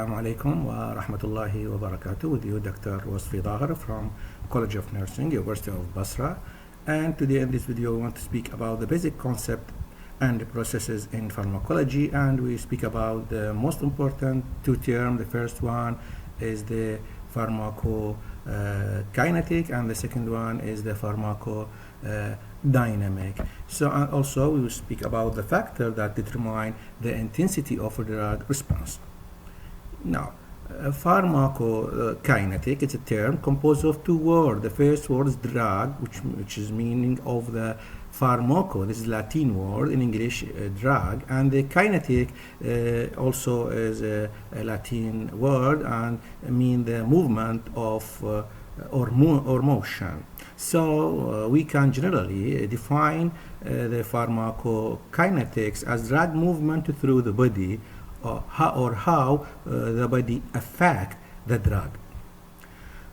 Assalamu alaikum wa rahmatullahi wa barakatuh. With you, Dr.Wasfi Dhahir from College of Nursing, University of Basra. And today in this video, we want to speak about the basic concept and processes in pharmacology. And we speak about the most important two terms. The first one is the pharmacokinetic, and the second one is the pharmacodynamic. So also we will speak about the factor that determine the intensity of a drug response. Now, pharmacokinetic is a term composed of two words. The first word is drug, which is meaning of the pharmaco. This is Latin word in English, drug, and the kinetic also is a Latin word and mean the movement of or motion. So we can generally define the pharmacokinetics as drug movement through the body, or how the body affect the drug.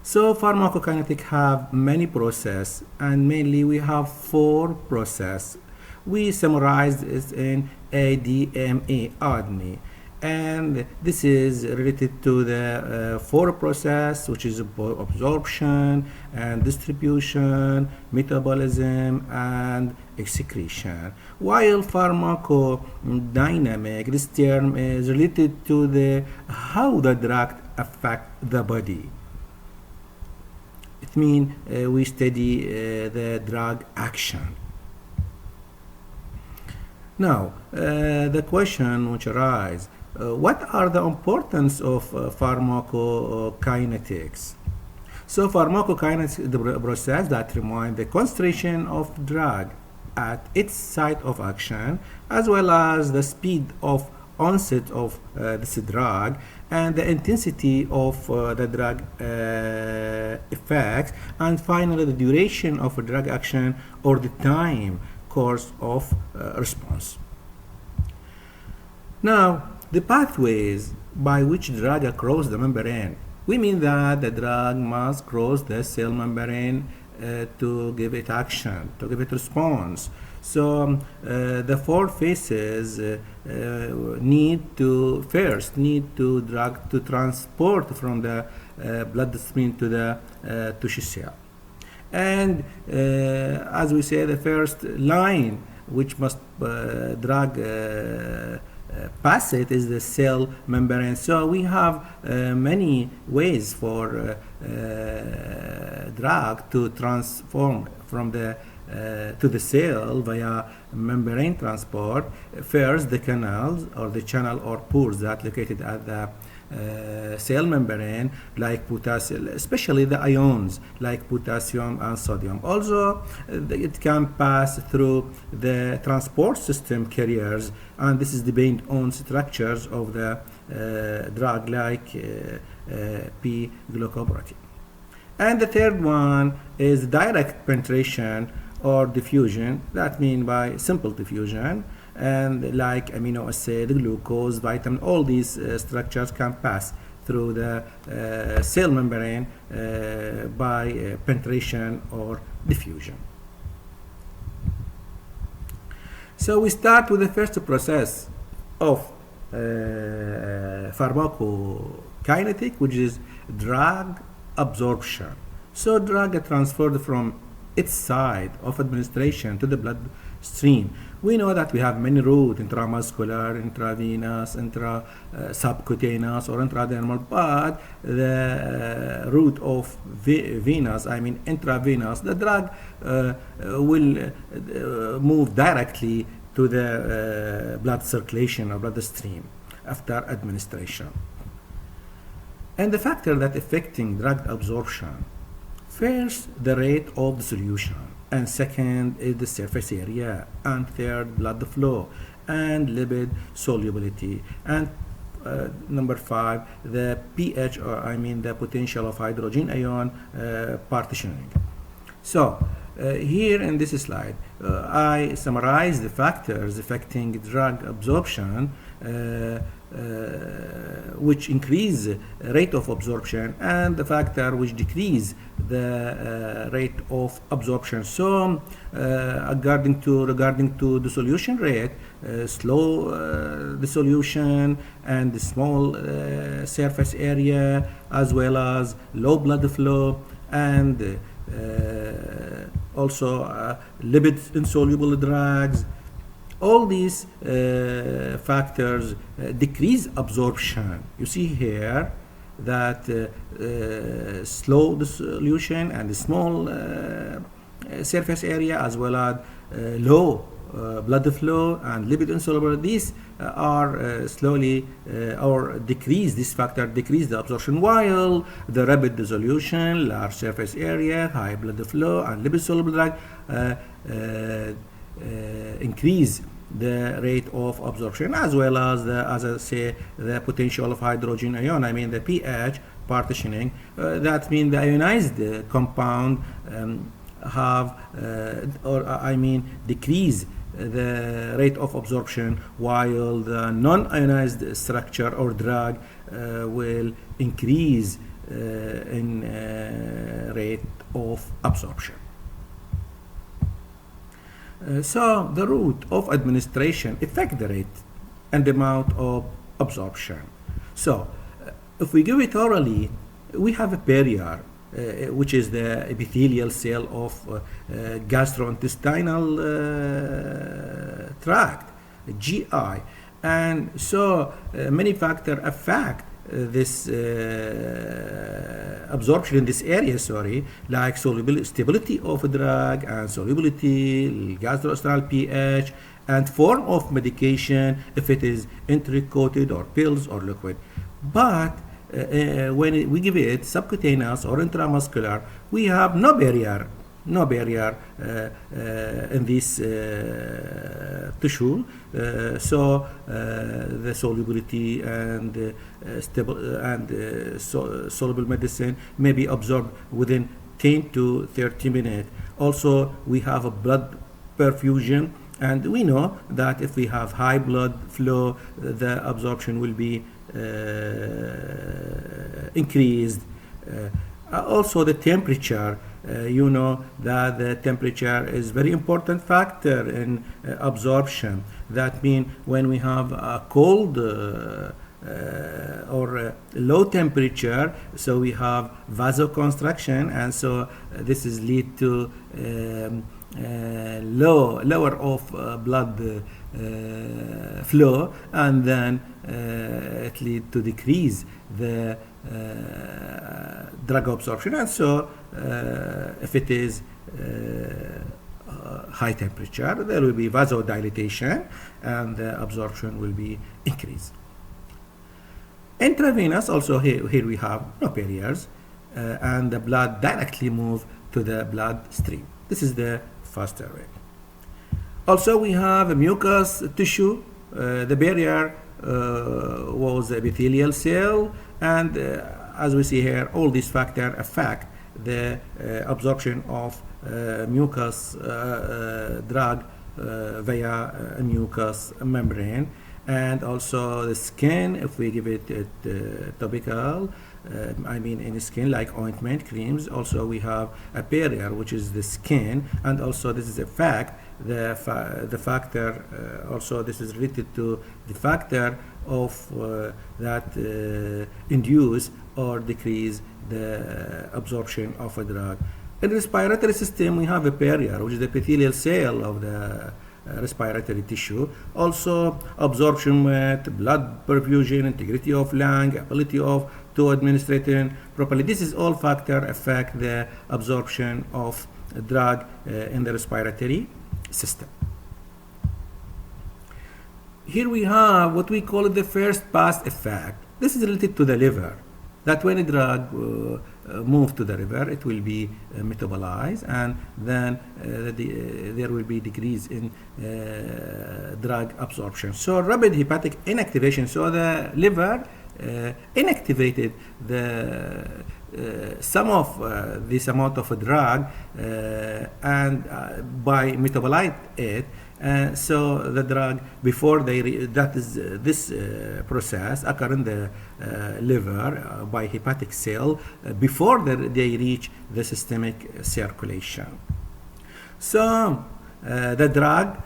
So pharmacokinetic have many process, and mainly we have four process. We summarized it in ADME, and this is related to the four process, which is absorption and distribution, metabolism, and excretion. While pharmacodynamic, this term is related to the how the drug affect the body. It means we study the drug action. Now, the question which arises, what are the importance of pharmacokinetics? So pharmacokinetics is the process that determines the concentration of drug at its site of action, as well as the speed of onset of this drug and the intensity of the drug effects, and finally the duration of a drug action or the time course of response. Now, the pathways by which drug cross the membrane. We mean that the drug must cross the cell membrane to give it action, to give it response. So the four phases need to drug to transport from the bloodstream to the tissue cell. And as we say, the first line which must drug pass it is the cell membrane. So we have many ways for drug to transform from the to the cell via membrane transport. First, the canals or the channel or pores that located at the cell membrane, like potassium, especially the ions like potassium and sodium. Also, it can pass through the transport system carriers, and this is depend on structures of the drug like P-glycoprotein. And the third one is direct penetration or diffusion. That means by simple diffusion, and like amino acid, glucose, vitamin, all these structures can pass through the cell membrane by penetration or diffusion. So we start with the first process of pharmacokinetic, which is drug absorption. So drug is transferred from its site of administration to the bloodstream. We know that we have many routes: intramuscular, intravenous, subcutaneous, or intradermal, but the route of venous, I mean intravenous, the drug will move directly to the blood circulation or bloodstream after administration. And the factor that affecting drug absorption: first, the rate of dissolution, and second is the surface area, and third, blood flow and lipid solubility, and number 5, the pH, or I mean the potential of hydrogen ion partitioning. So here in this slide, I summarize the factors affecting drug absorption which increase rate of absorption, and the factor which decrease the rate of absorption. So regarding to the solution rate, slow dissolution and the small surface area, as well as low blood flow, and also lipid insoluble drugs. All these factors decrease absorption. You see here that slow dissolution and the small surface area, as well as low blood flow and lipid insoluble, these are slowly or decrease, this factor decrease the absorption, while the rapid dissolution, large surface area, high blood flow, and lipid soluble drug increase the rate of absorption, as well as as I say, the potential of hydrogen ion, I mean the pH partitioning. That means the ionized compound decrease the rate of absorption, while the non-ionized structure or drug will increase in rate of absorption. So the route of administration affect the rate and the amount of absorption. So if we give it orally, we have a barrier, which is the epithelial cell of gastrointestinal tract, GI, and so many factors affect this absorption in this area, like stability of a drug and solubility, gastrointestinal pH, and form of medication, if it is enteric-coated or pills or liquid. But when we give it subcutaneous or intramuscular, we have no barrier in this tissue, so the solubility and soluble medicine may be absorbed within 10 to 30 minutes. Also, we have a blood perfusion, and we know that if we have high blood flow, the absorption will be increased. Also, the temperature. You know that the temperature is very important factor in absorption. That means when we have a cold or low temperature, so we have vasoconstriction, and so this is lead to lower of blood flow, and then it lead to decrease the drug absorption. And so if it is high temperature, there will be vasodilatation and the absorption will be increased. Intravenous, also here we have no barriers, and the blood directly move to the bloodstream. This is the faster way. Also, we have a mucous tissue. The barrier was the epithelial cell, and as we see here, all these factors affect the absorption of mucus drug via a mucous membrane. And also the skin, if we give it topical, in skin, like ointment, creams, also we have a barrier, which is the skin, and also this is a fact, the factor, also this is related to the factor of that induce or decrease the absorption of a drug. In the respiratory system, we have a barrier, which is the epithelial cell of the respiratory tissue. Also, absorption with blood perfusion, integrity of lung, ability of to administration properly. This is all factor affect the absorption of a drug in the respiratory system. Here we have what we call the first pass effect. This is related to the liver. That when a drug move to the liver, it will be metabolized, and then there will be decrease in drug absorption. So rapid hepatic inactivation. So the liver inactivated some of this amount of a drug, and by metabolize it, So the drug, before this process occur in the liver by hepatic cell before they reach the systemic circulation. So the drug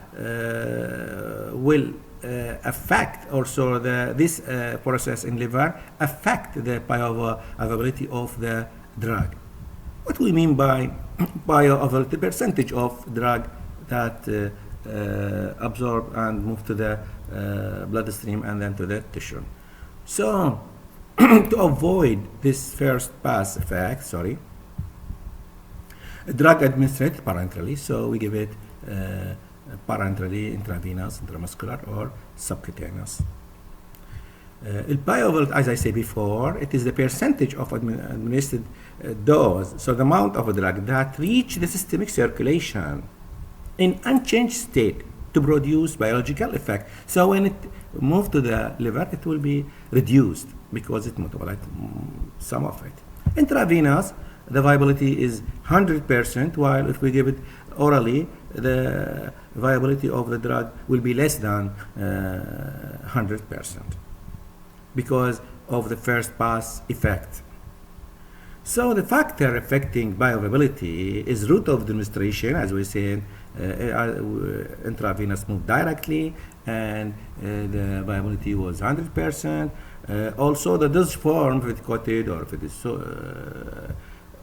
will affect also this process in liver affect the bioavailability of the drug. What we mean by bioavailability? Percentage of drug that absorb and move to the bloodstream and then to the tissue. So to avoid this first pass effect, drug administered parenterally, so we give it parenterally, intravenous, intramuscular, or subcutaneous. Bioavailability, as I said before, it is the percentage of administered dose, so the amount of a drug that reach the systemic circulation in unchanged state to produce biological effect. So when it moves to the liver, it will be reduced because it metabolizes some of it. Intravenous, the viability is 100%, while if we give it orally, the viability of the drug will be less than 100% because of the first pass effect. So the factor affecting bioavailability is route of administration, as we said, intravenous move directly, and the viability was 100%. Also the dosage form, if it's coated or if it is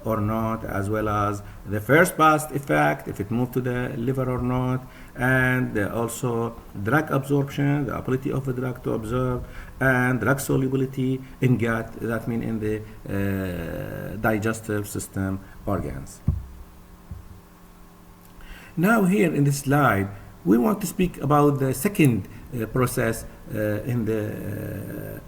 or not, as well as the first pass effect, if it moved to the liver or not, and also drug absorption, the ability of the drug to absorb, and drug solubility in gut, that means in the digestive system organs. Now here in this slide, we want to speak about the second process in the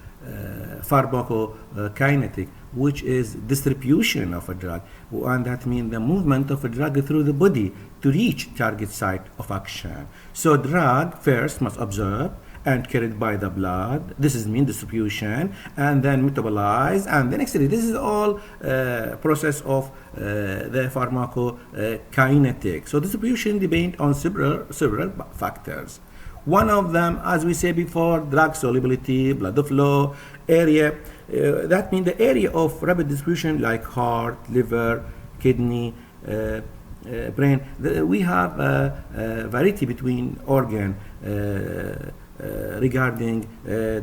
pharmacokinetic, which is distribution of a drug, and that means the movement of a drug through the body to reach target site of action. So drug first must absorb and carried by the blood. This is mean distribution, and then metabolized, and then excreted. This is all process of the pharmacokinetics. So distribution depends on several factors. One of them, as we said before, drug solubility, blood flow, area. That means the area of rapid distribution, like heart, liver, kidney, brain. We have a variety between organ regarding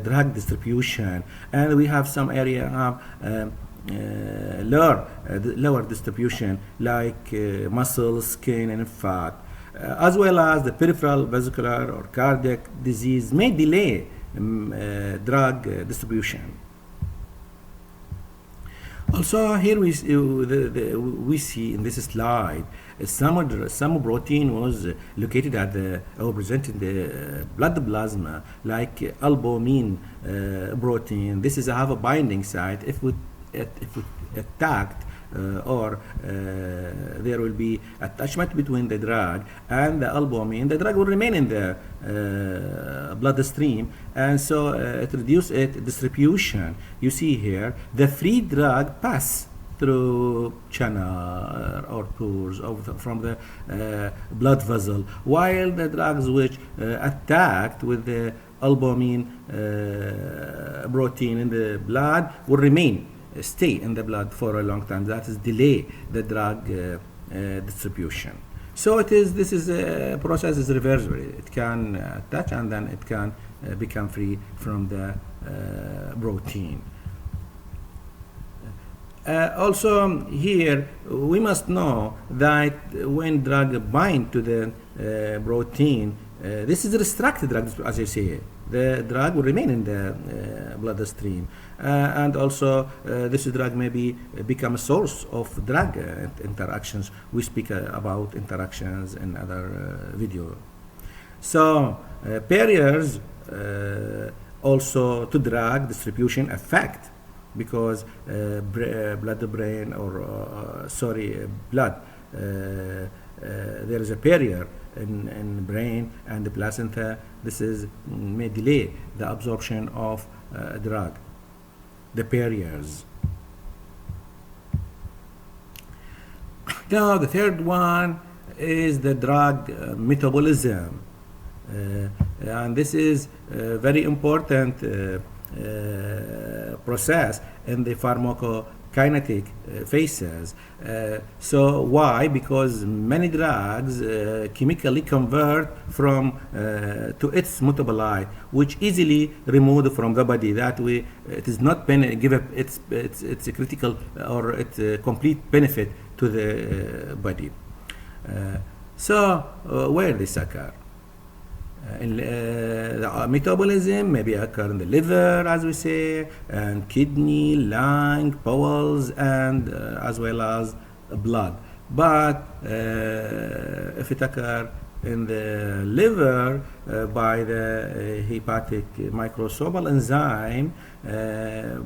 drug distribution, and we have some area have lower distribution, like muscle, skin, and fat. As well as the peripheral vascular or cardiac disease may delay drug distribution. Also here we see in this slide some protein was located at the or presented in the blood plasma, like albumin protein. This is have a binding site. If we attacked or there will be attachment between the drug and the albumin, the drug will remain in the bloodstream, and so it reduces its distribution. You see here the free drug pass through channel or pores from the blood vessel, while the drugs which attacked with the albumin protein in the blood will stay in the blood for a long time. That is delay the drug distribution. So this is a process is reversible. It can attach and then it can become free from the protein. Also here we must know that when drug bind to the protein, this is a restricted drug, as you say. The drug will remain in the bloodstream, and also this drug may become a source of drug interactions. We speak about interactions in other video. So barriers also to drug distribution affect, because blood-brain or blood, there is a barrier in brain and the placenta. This may delay the absorption of drug, the barriers. Now the third one is the drug metabolism. And this is a very important process in the pharmacokinetic phases. So why? Because many drugs chemically convert from to its metabolite, which easily removed from the body. That way, it is not give up its critical or its complete benefit to the body. Where this occur? The metabolism maybe occur in the liver, as we say, and kidney, lung, bowels, and as well as blood. But if it occur in the liver by the hepatic microsomal enzyme,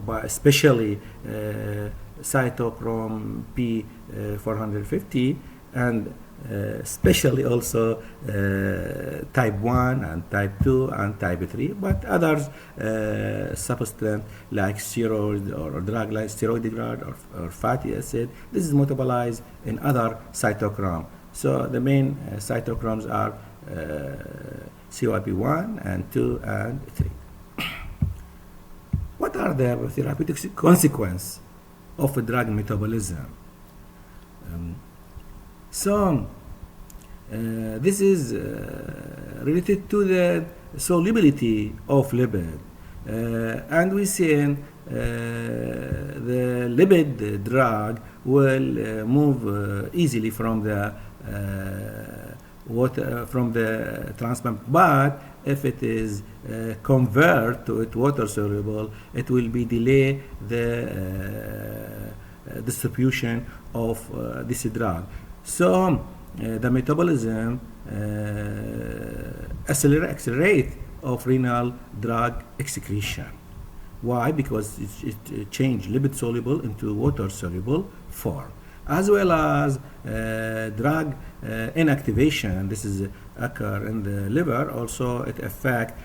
by especially cytochrome P450, and especially also type 1 and type 2 and type 3, but others substance like steroid or drug like steroid drug or fatty acid, this is metabolized in other cytochrome. So the main cytochromes are CYP1 and 2 and 3. What are the therapeutic consequences of a drug metabolism? This is related to the solubility of lipid, and we see the lipid drug will move easily from the water from the transplant, but if it is convert to it water soluble, it will be delay the distribution of this drug. So the metabolism accelerate of renal drug excretion. Why? Because it change lipid soluble into water soluble form, as well as drug inactivation. This is occur in the liver. Also, it affect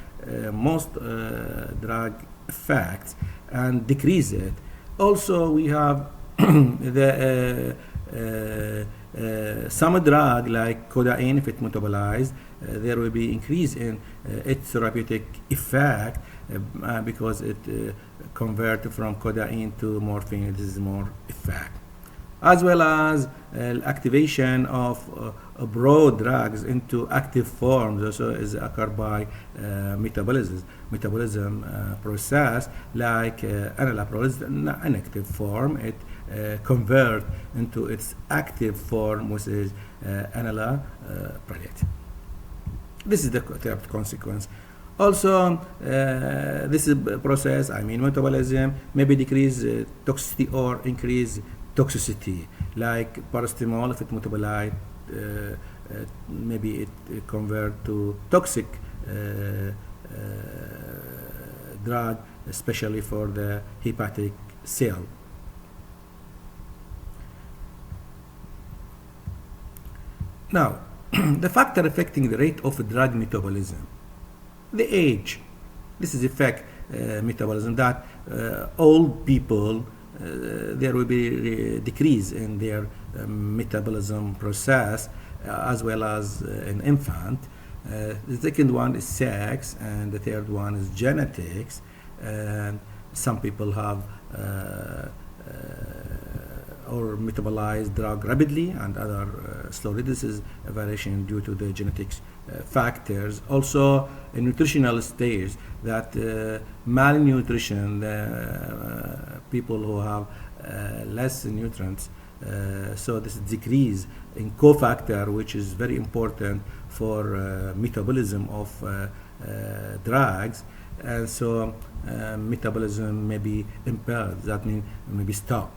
most drug effects and decrease it. Also, we have the some drug like codeine, if it metabolized, there will be increase in its therapeutic effect because it convert from codeine to morphine. This is more effect, as well as activation of broad drugs into active forms also is occurred by metabolism process like enalaprol in inactive form. It convert into its active form, which is enalaprolate. This is the therapeutic consequence. Also, this is process, metabolism, maybe decrease toxicity or increase toxicity, like paracetamol, if it metabolite, maybe it convert to toxic drug, especially for the hepatic cell. Now, the factor affecting the rate of drug metabolism. The age. This is affect metabolism, that old people, there will be decrease in their metabolism process, as well as an infant. The second one is sex, and the third one is genetics. And some people have or metabolize drug rapidly and other slowly. This is a variation due to the genetics factors. Also, a nutritional stage, that malnutrition, people who have less nutrients, so this decrease in cofactor, which is very important for metabolism of drugs, and so metabolism may be impaired, that means maybe stop.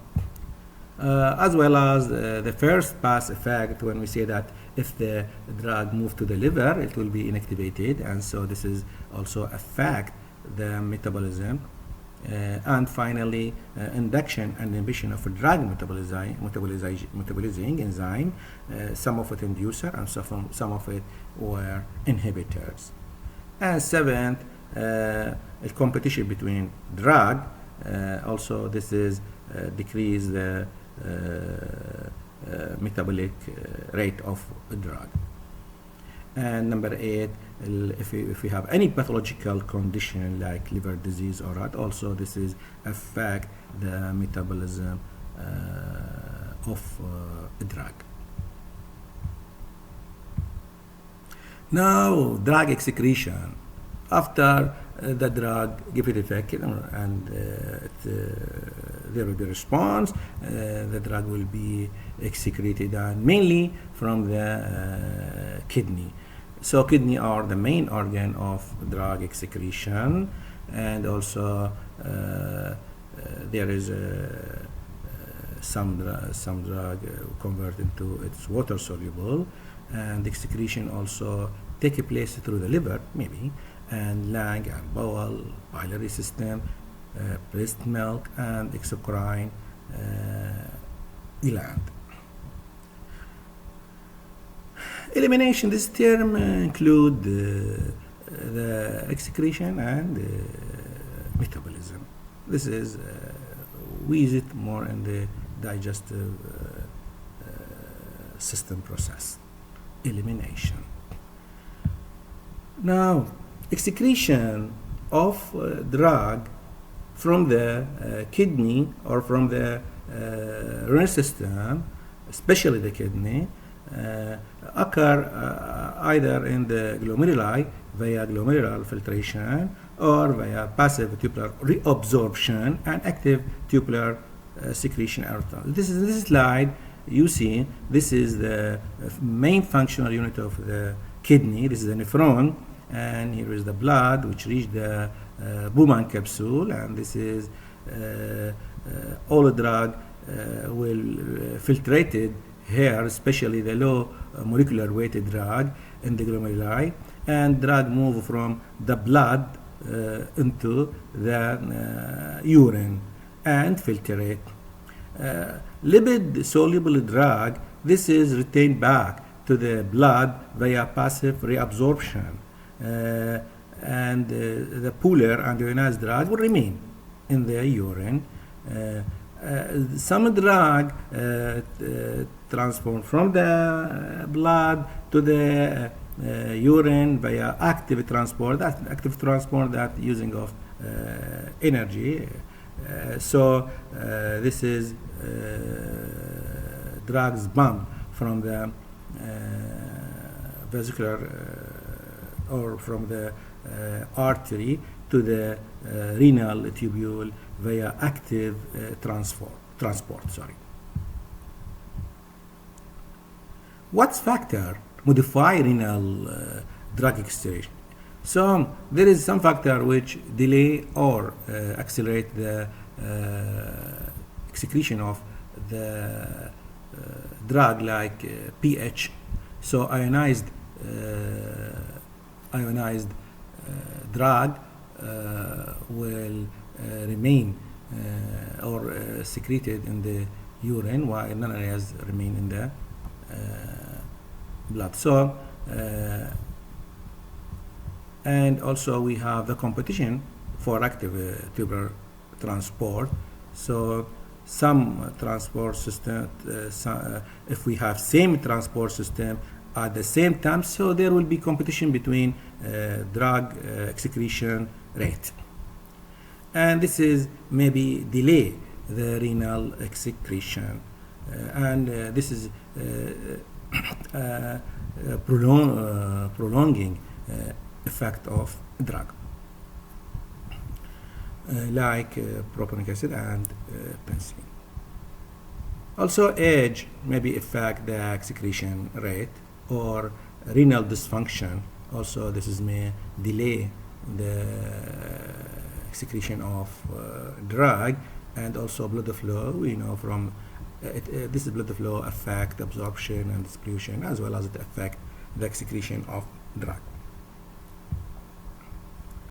As well as the first pass effect, when we say that if the drug moves to the liver, it will be inactivated, and so this is also affect the metabolism. And finally, induction and inhibition of a drug metabolizing enzyme, some of it inducer and some of it were inhibitors. And seventh, a competition between drug, also this is decrease the metabolic rate of a drug. And number 8, if we have any pathological condition like liver disease or heart, also this is affect the metabolism of a drug. Now, drug excretion. After the drug give it effect, and there will be response, the drug will be excreted, and mainly from the kidney. So kidney are the main organ of drug excretion, and also there is some drug convert into its water soluble, and excretion also take place through the liver maybe, and lung and bowel, biliary system, breast milk, and exocrine gland. Elimination, this term include the excretion and metabolism. This is we use it more in the digestive system process. Elimination. Now, excretion of drug from the kidney or from the renal system, especially the kidney, occur either in the glomeruli via glomerular filtration or via passive tubular reabsorption and active tubular secretion. This is this slide. You see, this is the main functional unit of the kidney. This is the nephron, and here is the blood which reached the Bowman capsule, and this is all the drug will filtrated here, especially the low molecular weighted drug in the glomeruli, and drug move from the blood into the urine and filtrate. Lipid soluble drug, this is retained back to the blood via passive reabsorption, and the polar and ionized drug will remain in the urine. Some drug transform from the blood to the urine via active transport. That active transport that using of energy. So this is drugs bump from the vesicular or from the artery to the renal tubule via active transport. What factor modify renal drug excretion? So there is some factor which delay or accelerate the excretion of the drug, like pH. So ionized drug will remain or secreted in the urine, while non-ionized remain in the blood. So and also we have the competition for active tubular transport. So some transport system, if we have same transport system at the same time, so there will be competition between drug excretion rate, and this is maybe delay the renal excretion, and this is prolonging effect of drug, like proponic acid and penicillin. Also, age maybe affect the excretion rate, or renal dysfunction. Also, this is may delay the excretion of drug, and also blood flow. We know from this blood flow affect absorption and distribution, as well as it affect the excretion of drug.